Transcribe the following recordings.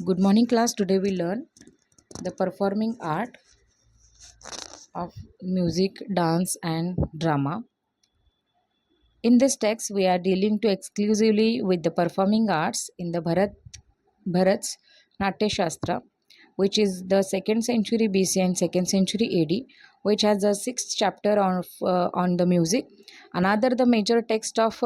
Good morning, class. Today we learn the performing art of music, dance, and drama. In this text, we are dealing to exclusively with the performing arts in the Bharat's Natya Shastra, which is the 2nd century BC and 2nd century AD, which has a 6th chapter on the music. Another the major text of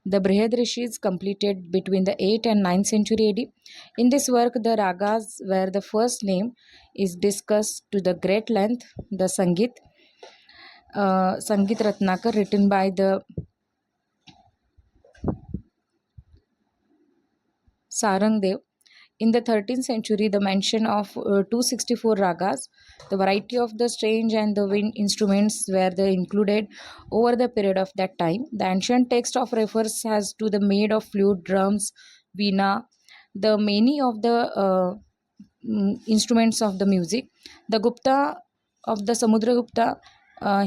the Brihadrishis completed between the 8th and 9th century AD. In this work, the ragas where the first name is discussed to the great length, the Sangit Ratnakar, written by the Sarangdev. In the 13th century, the mention of 264 ragas, the variety of the strange and the wind instruments were the included over the period of that time. The ancient text of refers as to the made of flute, drums, veena, the many of the instruments of the music. The Gupta of the Samudragupta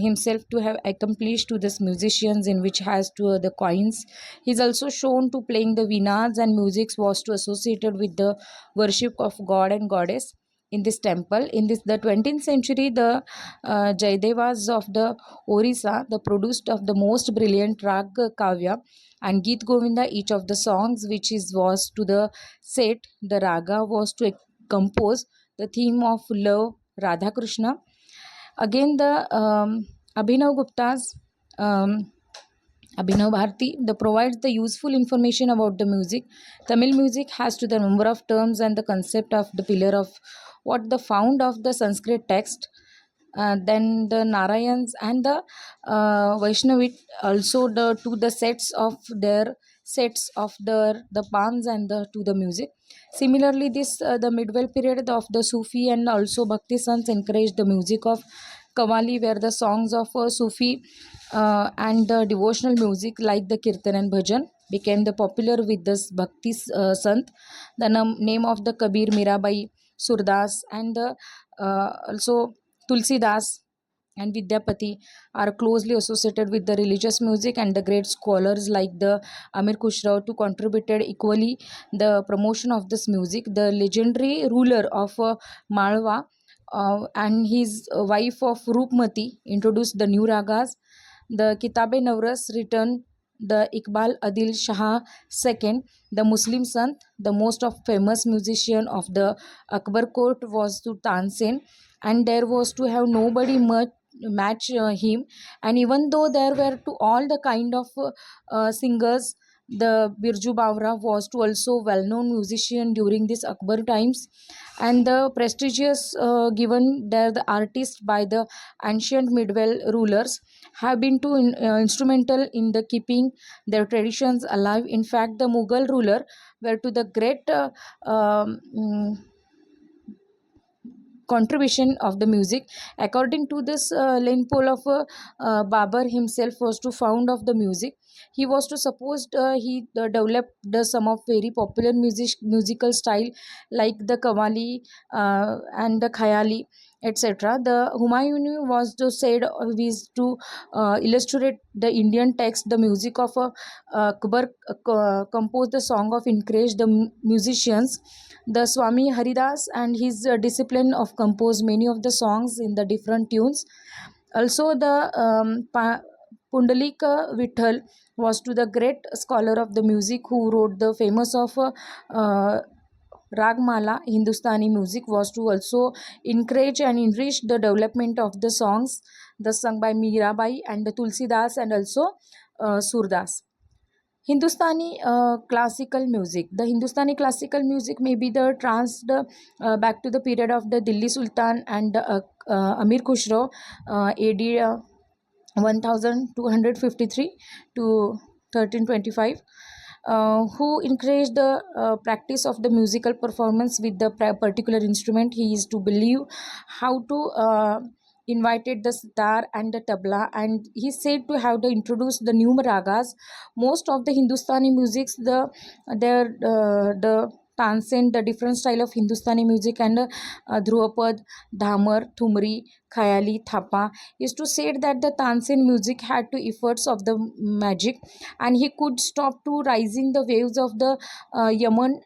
himself to have accomplished to this musicians in which has to the coins. He is also shown to playing the veenas and music was to associated with the worship of god and goddess in this temple. In this the 20th century, the Jaidevas of the Orissa, the produced of the most brilliant rag kavya and Geet Govinda, each of the songs which is was to the set, the raga was to compose the theme of love Radha Krishna. Again, the Abhinav Gupta's Abhinav Bharti the provides the useful information about the music. Tamil music has to the number of terms and the concept of the pillar of what the found of the Sanskrit text. Then the Narayans and the Vaishnavit also the to the sets of the palms and the to the music. Similarly, this the medieval period of the Sufi and also Bhakti sons encouraged the music of Qawwali, where the songs of Sufi and the devotional music like the Kirtan and Bhajan became the popular with this Bhakti Sant. The name of the Kabir, Mirabai, Surdas, and the also Tulsidas and Vidyapati are closely associated with the religious music, and the great scholars like the Amir Khusrau to contributed equally the promotion of this music. The legendary ruler of Malwa and his wife of Rupmati introduced the new ragas. The Kitabe Navras written the Iqbal Adil Shah II, the Muslim Sant, the most of famous musician of the Akbar court was to Tansen, and there was to have nobody much match him. And even though there were to all the kind of singers, the Birju Bawra was to also well-known musician during this Akbar times, and the prestigious given there the artists by the ancient medieval rulers have been too instrumental in the keeping their traditions alive. In fact, the Mughal ruler were to the great contribution of the music. According to this lane pole of Babar himself was to found of the music. He was to supposed he developed some of very popular musical style like the Qawwali and the Khayali, etc. The Humayuni was to said is to illustrate the Indian text. The music of Akbar composed the song of encourage the musicians. The Swami Haridas and his discipline of compose many of the songs in the different tunes. Also, the Pundalika Vitthal was to the great scholar of the music who wrote the famous of Ragmala Hindustani music was to also encourage and enrich the development of the songs, the sung by Mirabai and the Tulsidas and also Surdas. Hindustani classical music. The Hindustani classical music may be the tranced back to the period of the Delhi Sultan and Amir Khusro, AD 1253 to 1325. Who encouraged the practice of the musical performance with the particular instrument. He is to believe how to invited the sitar and the tabla, and he said to have to introduce the new ragas. Most of the Hindustani musics, the Tansen, the different style of Hindustani music, and Dhrupad, Dhamar, Thumri, Khayali, Thapa, is to say that the Tansen music had to efforts of the magic, and he could stop to rising the waves of the Yaman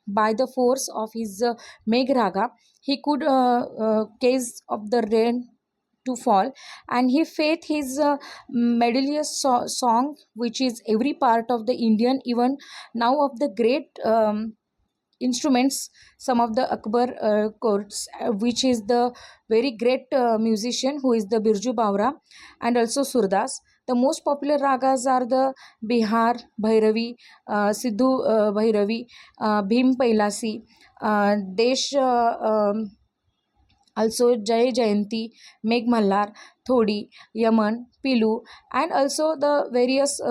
by the force of his Megh Raga. He could case of the rain to fall, and he faith his medalious song, which is every part of the Indian, even now of the great instruments, some of the Akbar courts, which is the very great musician who is the Birju Bawra, and also Surdas. The most popular ragas are the Bihar Bhairavi, Siddhu Bhairavi, Bhim Pailasi, Desh. Also Jai Jayanti, Megh Mallar, Thodi, Yaman, Pilu, and also the various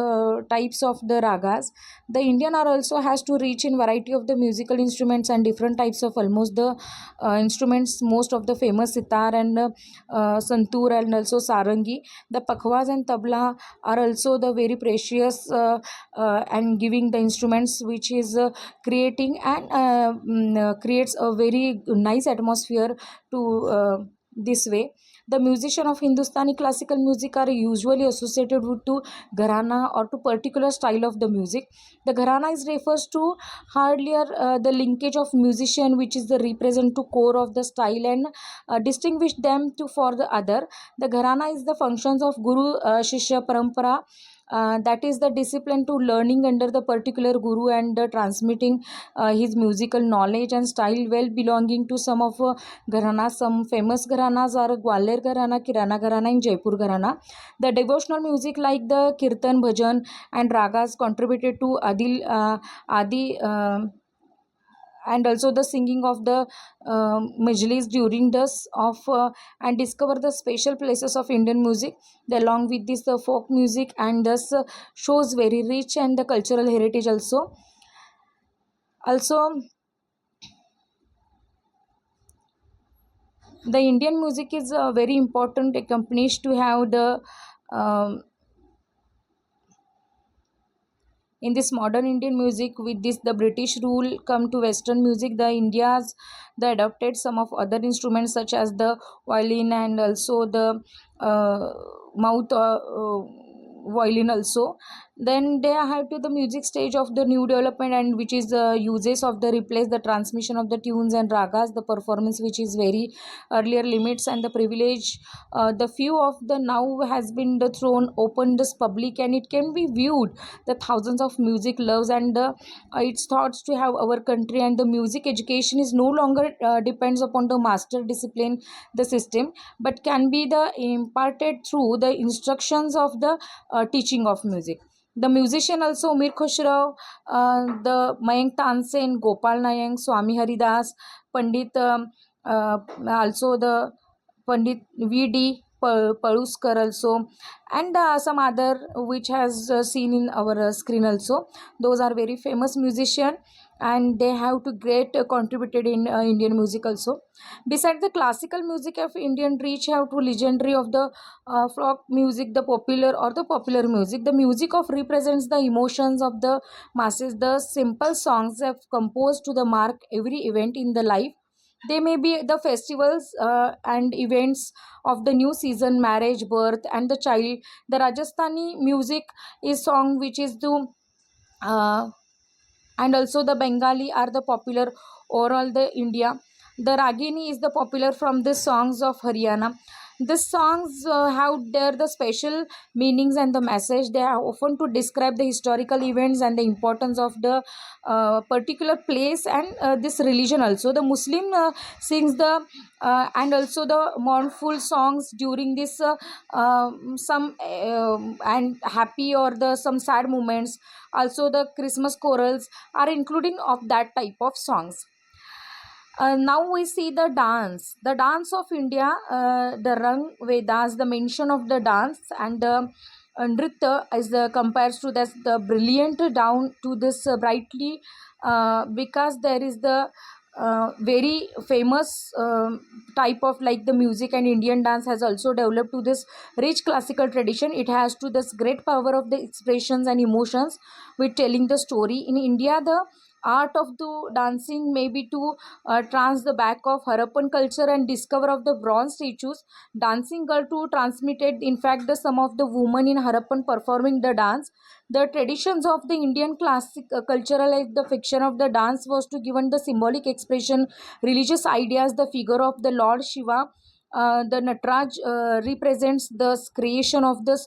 types of the ragas. The Indian are also has to reach in variety of the musical instruments and different types of almost the instruments, most of the famous sitar and santoor and also sarangi. The pakhwas and tabla are also the very precious and giving the instruments which is creating and creates a very nice atmosphere to this way. The musician of Hindustani classical music are usually associated with to gharana or to particular style of the music. The gharana is refers to hardly the linkage of musician which is the represent to core of the style and distinguish them to for the other. The gharana is the functions of guru shishya parampara, that is the discipline to learning under the particular guru and transmitting his musical knowledge and style well belonging to some of gharanas. Some famous gharanas are Gwalior Gharana, Kirana Gharana, and Jaipur Gharana. The devotional music like the Kirtan, Bhajan, and Ragas contributed to Adi. And also the singing of the majlis during this of and discover the special places of Indian music. Along with this the folk music and thus shows very rich and the cultural heritage also the Indian music is very important accompanies to have the um, in this modern Indian music. With this the British rule come to Western music, the India's they adopted some of other instruments such as the violin and also the uh, mouth violin also. Then they have to the music stage of the new development, and which is the uses of the replace the transmission of the tunes and ragas, the performance which is very earlier limits and the privilege. The few of the now has been the thrown open this public, and it can be viewed the thousands of music loves and its thoughts to have our country. And the music education is no longer depends upon the master discipline the system, but can be the imparted through the instructions of the teaching of music. The musician also Mir Khusrau, the Mayank Tansen, Gopal Nayak, Swami Haridas, Pandit, also the Pandit V.D. Paluskar also, and some other which has seen in our screen also. Those are very famous musician, and they have to great contributed in Indian music also. Besides the classical music of Indian reach have to legendary of the folk music, the popular or the popular music. The music of represents the emotions of the masses. The simple songs have composed to the mark every event in the life. They may be the festivals and events of the new season, marriage, birth, and the child. The Rajasthani music is song which is the uh, and also the Bengali are the popular overall the India. The Ragini is the popular from the songs of Haryana. These songs have their the special meanings and the message. They are often to describe the historical events and the importance of the particular place and this religion also. The Muslim sings the and also the mournful songs during this some and happy or the some sad moments. Also the Christmas chorals are including of that type of songs. Now we see the dance of India, the Rang Vedas, the mention of the dance and the Nritya is the compares to this the brilliant down to this brightly because there is the very famous type of like the music, and Indian dance has also developed to this rich classical tradition. It has to this great power of the expressions and emotions with telling the story. In India, the art of the dancing maybe to trans the back of Harappan culture and discover of the bronze statues. Dancing girl to transmitted in fact the some of the women in Harappan performing the dance. The traditions of the Indian classic cultural like the fiction of the dance was to given the symbolic expression, religious ideas, the figure of the Lord Shiva. The Natraj represents the creation of this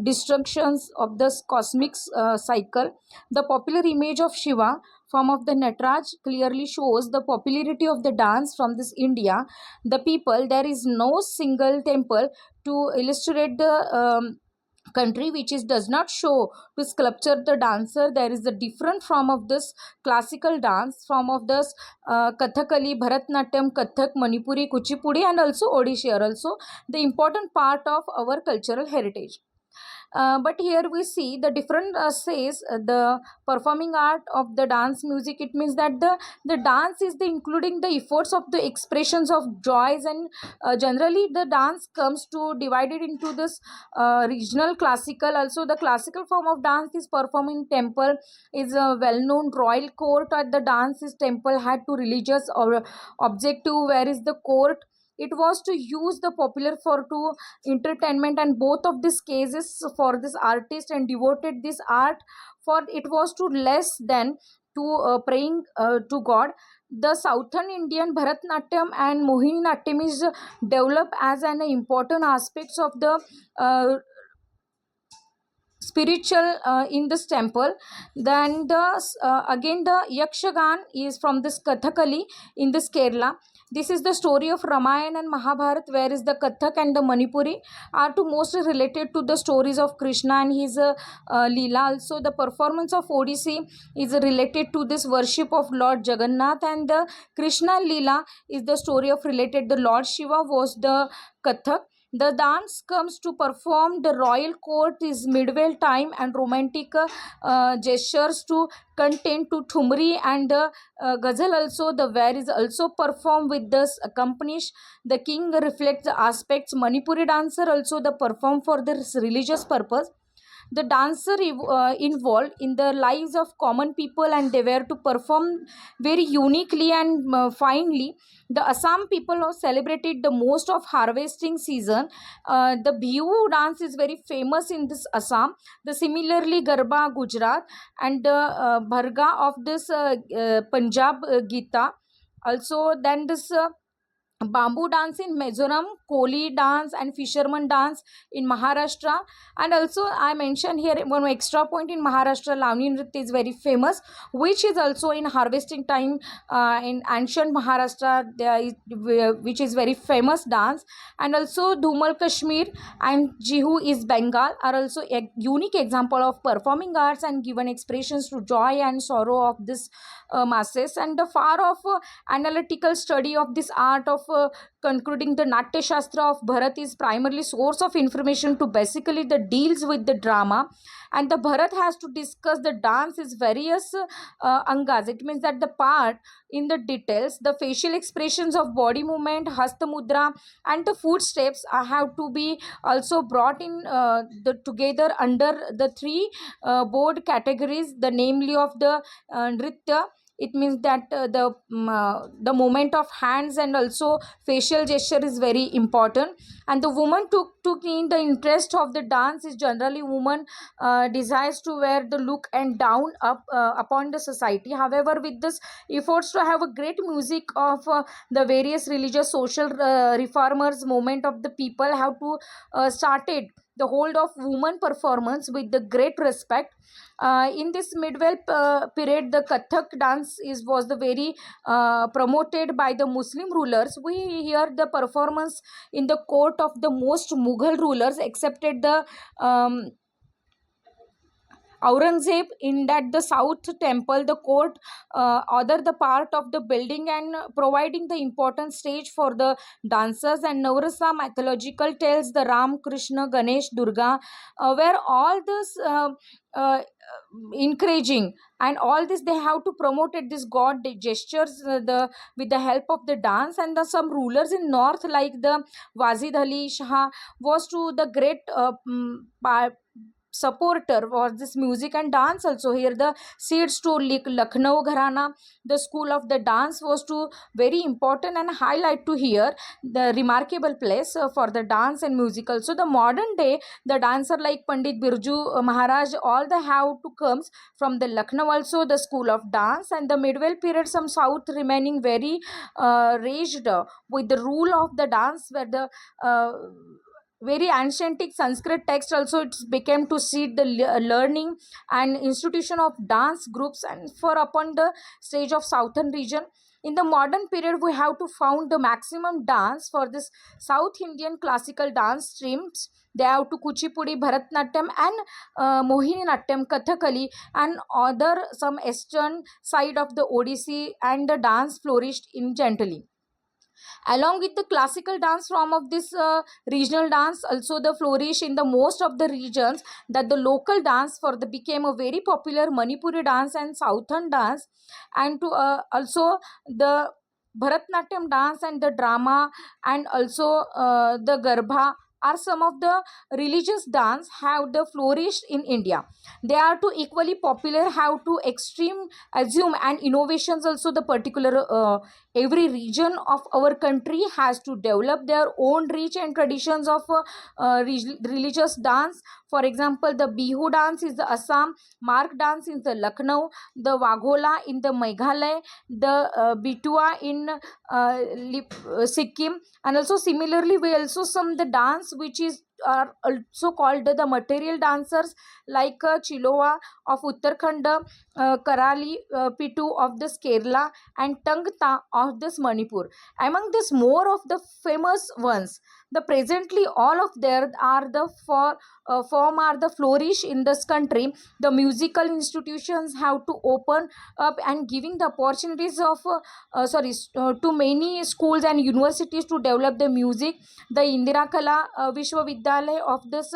destructions of this cosmic cycle. The popular image of Shiva form of the Natraj clearly shows the popularity of the dance from this India. The people, there is no single temple to illustrate the country which is does not show to sculpture the dancer. There is a different form of this classical dance form of this Kathakali, Bharatnatyam, Kathak, Manipuri, Kuchipudi and also Odissi are also the important part of our cultural heritage. But here we see the different says the performing art of the dance music. It means that the dance is the including the efforts of the expressions of joys, and generally the dance comes to divided into this regional classical. Also the classical form of dance is performed in temple is a well known royal court at the dance is temple had to religious or objective, whereas the court it was to use the popular for to entertainment, and both of these cases for this artist and devoted this art for it was to less than to praying to god. The southern Indian Bharatnatyam and Mohininatyam is developed as an important aspects of the uh, spiritual in this temple. Then the again the Yakshagan is from this Kathakali in this Kerala. This is the story of Ramayana and Mahabharat, whereas the Kathak and the Manipuri are to mostly related to the stories of Krishna and his Leela. Also the performance of Odissi is related to this worship of Lord Jagannath, and the Krishna Leela is the story of related the Lord Shiva was the Kathak. The dance comes to perform the royal court is medieval time and romantic gestures to content to Thumri and Ghazal also. The where is also performed with this accompanish. The king reflects the aspects. Manipuri dancer also the perform for this religious purpose. The dancer involved in the lives of common people, and they were to perform very uniquely and finely. The Assam people have celebrated the most of harvesting season. The Bihu dance is very famous in this Assam. The similarly Garba Gujarat and the Bharga of this Punjab Gita. Also then this bamboo dance in Mizoram, Koli dance and fisherman dance in Maharashtra. And also I mentioned here one extra point in Maharashtra, Lavani Nritya is very famous, which is also in harvesting time in ancient Maharashtra, there is, which is very famous dance. And also Dhumal Kashmir and Jihu is Bengal are also a unique example of performing arts and given expressions to joy and sorrow of this masses. And the far of analytical study of this art of concluding the Natya Shastra of Bharat is primarily source of information to basically the deals with the drama. And the Bharat has to discuss the dance is various angas. It means that the part in the details, the facial expressions of body movement, hasta mudra and the footsteps have to be also brought in the together under the three board categories, the namely of the nritya. It means that the movement of hands and also facial gesture is very important. And the woman took in the interest of the dance is generally woman desires to wear the look and down up upon the society. However, with this efforts to have a great music of the various religious social reformers movement of the people have to started the hold of woman performance with the great respect. In this medieval period, the Kathak dance is was the very promoted by the Muslim rulers. We hear the performance in the court of the most Mughal rulers, excepted the Aurangzeb in that the south temple, the court, other the part of the building and providing the important stage for the dancers. And Navrasa mythological tales the Ram, Krishna, Ganesh, Durga, where all this encouraging and all this they have to promote it this god gestures the with the help of the dance. And the some rulers in north like the Wazid Ali Shah was to the great supporter was this music and dance also. Here the seeds to Lucknow Gharana, the school of the dance, was to very important and highlight to here the remarkable place for the dance and musical. So the modern day, the dancer like Pandit Birju Maharaj, all the have to comes from the Lucknow also, the school of dance. And the medieval period, some south remaining very raised with the rule of the dance, where the very ancient Sanskrit text also it became to seed the learning and institution of dance groups and for upon the stage of southern region. In the modern period, we have to found the maximum dance for this South Indian classical dance streams. They have to Kuchipudi, Bharatnatyam, and Mohiniyattam, Kathakali, and other some eastern side of the Odissi, and the dance flourished in gently along with the classical dance form of this regional dance also the flourish in the most of the regions, that the local dance for the became a very popular Manipuri dance and southern dance, and to also the Bharatnatyam dance and the drama, and also the Garbha are some of the religious dance have the flourished in India. They are to equally popular, have to extreme assume and innovations also. The particular every region of our country has to develop their own rich and traditions of religious dance. For example, the Bihu dance is the Assam, Mark dance is the Lucknow, the Wagola in the Meghalaya, the Bitua in Sikkim, and also similarly we also some the dance which is are also called the material dancers like Chiloa of Uttarakhand, Karali Pitu of this Kerala, and Tangta of this Manipur. Among this more of the famous ones, the presently all of there are the form are the flourish in this country. The musical institutions have to open up and giving the opportunities of to many schools and universities to develop the music. The Indira Kala Vishwavidyalaya of this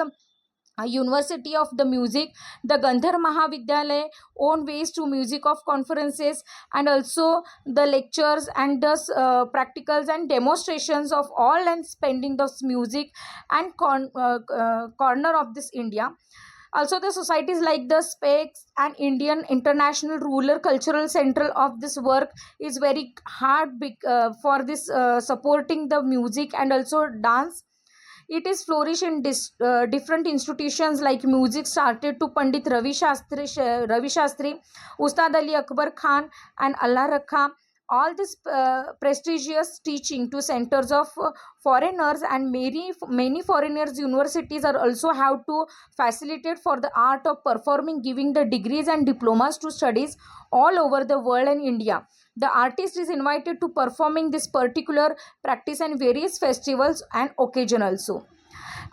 University of the Music, the Gandhar Mahavidyalaya own ways to music of conferences, and also the lectures and the practicals and demonstrations of all and spending the music and corner of this India. Also the societies like the specs and Indian International Rural Cultural Center of this work is very hard for this supporting the music and also dance. It is flourish in different institutions like music started to Pandit Ravi Shastri, Ustad Ali Akbar Khan, and Allah Rakha. All this prestigious teaching to centers of foreigners, and many foreigners universities are also have to facilitate for the art of performing, giving the degrees and diplomas to studies all over the world and India. The artist is invited to performing this particular practice and various festivals and occasion also.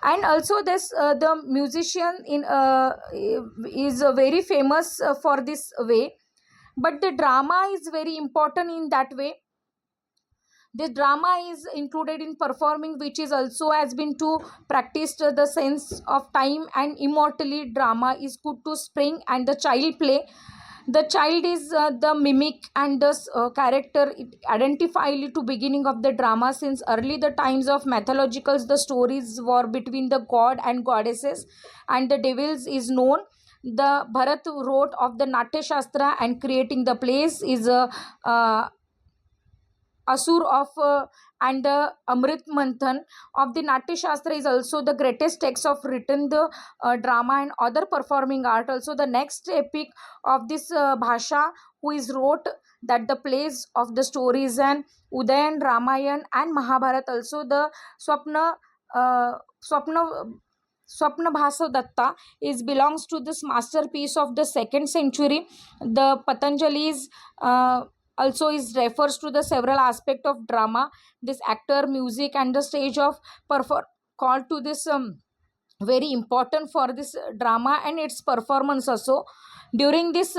And also this the musician in is very famous for this way, but the drama is very important in that way. The drama is included in performing, which is also has been to practiced the sense of time and immortality. Drama is good to spring and the child play. The child is the mimic and the character it identifiably to beginning of the drama. Since early the times of mythologicals, the stories were between the god and goddesses and the devils is known. The Bharat wrote of the Natya Shastra and creating the plays is a Asur of and the Amrit Manthan of the Natya Shastra is also the greatest text of written the drama and other performing art. Also the next epic of this Bhasha who is wrote that the plays of the stories and Udayan, Ramayan and Mahabharat. Also the Swapna Swapna Swapna Bhasa Datta is belongs to this masterpiece of the second century. The Patanjali's also is refers to the several aspect of drama. This actor, music, and the stage of perform called to this very important for this drama and its performance also during this.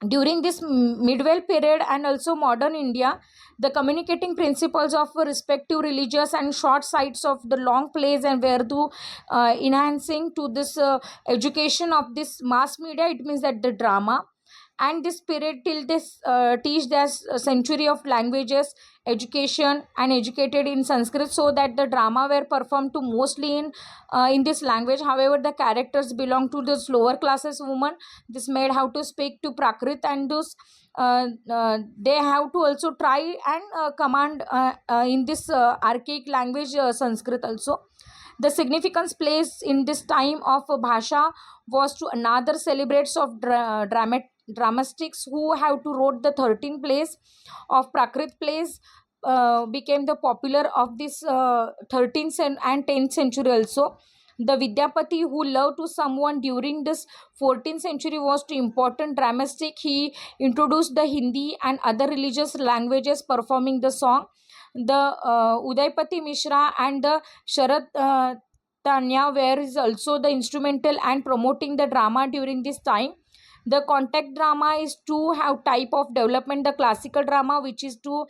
During this medieval period and also modern India, the communicating principles of respective religious and short sites of the long plays and were to enhancing to this education of this mass media. It means that the drama and this period till this teach this century of languages, education, and educated in Sanskrit, so that the drama were performed to mostly in this language. However, the characters belong to the lower classes women. This made how to speak to Prakrit, and those they have to also try and command in this archaic language Sanskrit also. The significance placed in this time of Bhasha was to another celebrates of dramatics who have to wrote the 13th plays of Prakrit plays became the popular of this 13th and 10th century also. The Vidyapati who loved to someone during this 14th century was to important dramatic. He introduced the Hindi and other religious languages performing the song. The Udaypati Mishra and the Sharad Tanya were is also the instrumental and promoting the drama during this time. The contact drama is to have type of development. The classical drama, which is to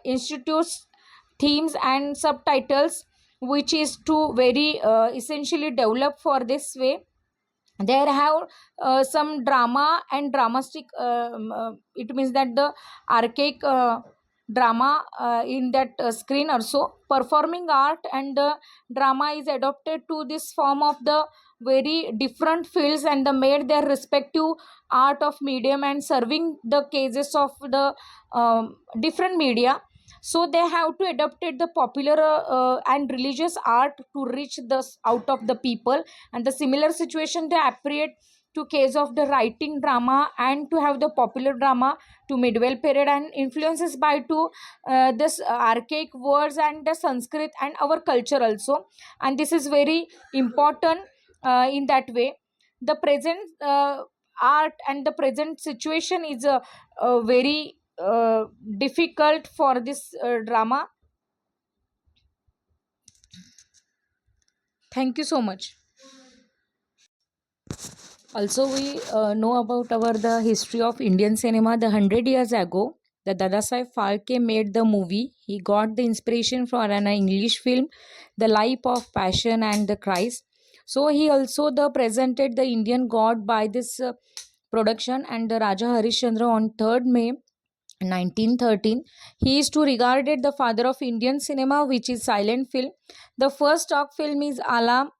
institutes themes and subtitles, which is to very essentially develop for this way. There have some drama and dramatic it means that the archaic drama in that screen also. Performing art and drama is adopted to this form of the very different fields and the made their respective art of medium and serving the cases of the different media. So they have to adopt it the popular and religious art to reach the out of the people. And the similar situation they appeared to case of the writing drama and to have the popular drama to medieval period and influences by to this archaic words and the Sanskrit and our culture also. And this is very important in that way. The present art and the present situation is a very difficult for this drama. Thank you so much. Also, we know about our the history of Indian cinema. The 100 years ago, the Dadasaheb Phalke made the movie. He got the inspiration from an English film, The Life of Passion and the Christ. So he also the presented the Indian God by this production, and the Raja Harishchandra on 3rd May 1913. He is to regarded the father of Indian cinema, which is silent film. The first stock film is Alam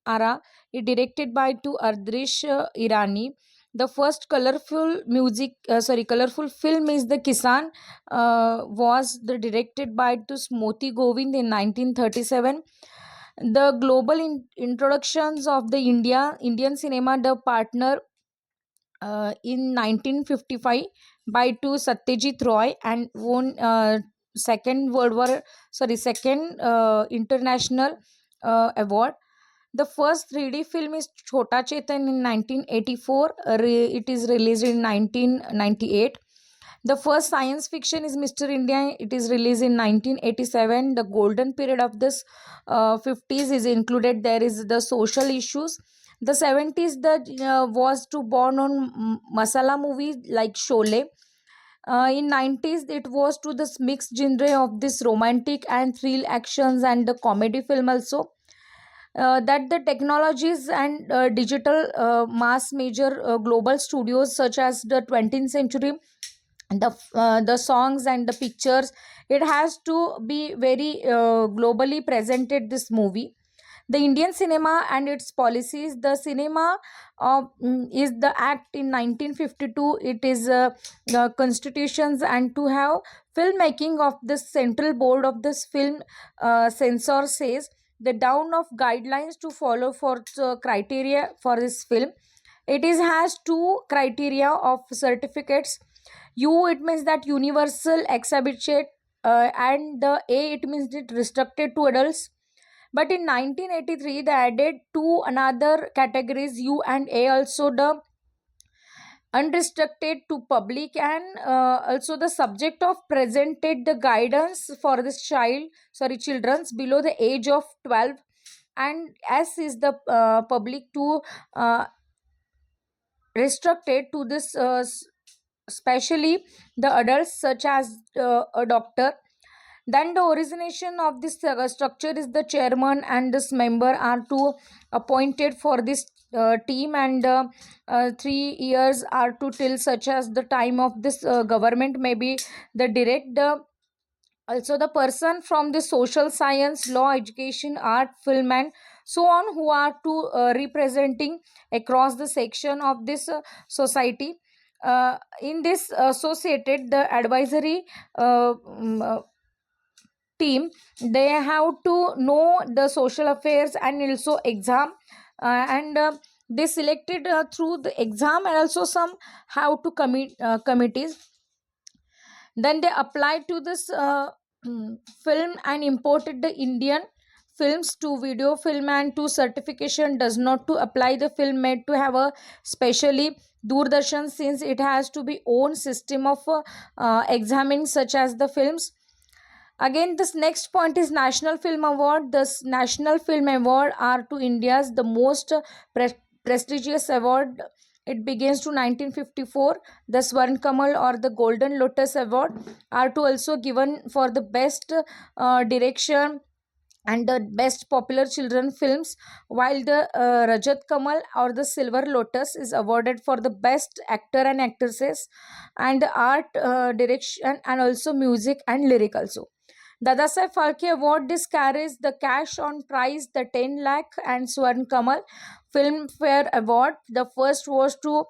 Ara, it directed by to Ardrish Irani. The first colorful film is the Kisan, was the directed by to Smoti Govind in 1937. The global introductions of the Indian cinema, the partner in 1955 by to Satyajit Roy and won second international award. The first 3D film is Chhota Chetan in 1984. It is released in 1998. The first science fiction is Mr. India. It is released in 1987. The golden period of this 50s is included. There is the social issues. The 70s that was to born on masala movies like Sholay. In 90s it was to this mixed genre of this romantic and thrill actions and the comedy film also. That the technologies and digital mass major global studios such as the 20th century, the songs and the pictures, it has to be very globally presented this movie. The Indian cinema and its policies. The cinema is the act in 1952. It is the constitutions and to have filmmaking of the central board of this film censor says the down of guidelines to follow for the criteria for this film. It is has two criteria of certificates. U, it means that universal exhibited, and the A, it means it restricted to adults. But in 1983 they added two another categories U and A also, the unrestricted to public, and also the subject of presented the guidance for this children's below the age of 12, and S is the public to restricted to this especially the adults such as a doctor. Then the origination of this structure is the chairman and this member are to appointed for this team, and 3 years are to till such as the time of this government, maybe the direct also the person from the social science, law, education, art, film, and so on, who are to representing across the section of this society. In this associated the advisory team, they have to know the social affairs and also exam, and they selected through the exam, and also some how to committees. Then they applied to this film and imported the Indian films to video film and to certification does not to apply the film made to have a specially Doordarshan, since it has to be own system of examining such as the films. Again, this next point is National Film Award. This National Film Award are to India's the most prestigious award. It begins to 1954. The Swarn Kamal or the Golden Lotus Award are to also given for the best direction and the best popular children films, while the Rajat Kamal or the Silver Lotus is awarded for the best actor and actresses and art direction and also music and lyric also. Dadasaheb Phalke Award, this carries the cash on prize, the 10 lakh, and Swarn Kamal Filmfare Award. The first was to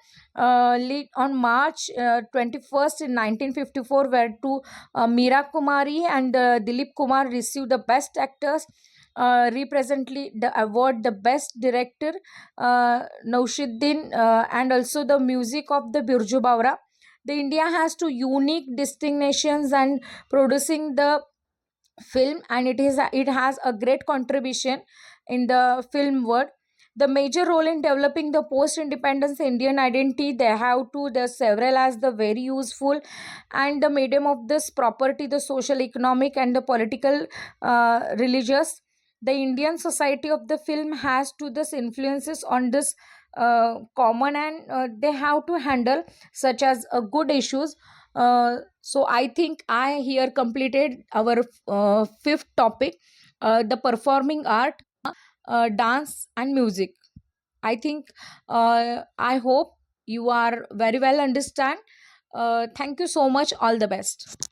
lead on March 21st in 1954, where to Meera Kumari and Dilip Kumar received the best actors. Represently the award the best director Naushiddin, and also the music of the Birju Bawra. The India has two unique distinctions and producing the film, and it has a great contribution in the film world. The major role in developing the post independence Indian identity, they have to the several as the very useful and the medium of this property, the social, economic, and the political, religious. The Indian society of the film has to this influences on this common, and they have to handle such as good issues. So I think I here completed our fifth topic, the performing art, dance and music. I think I hope you are very well understand. Thank you so much. All the best.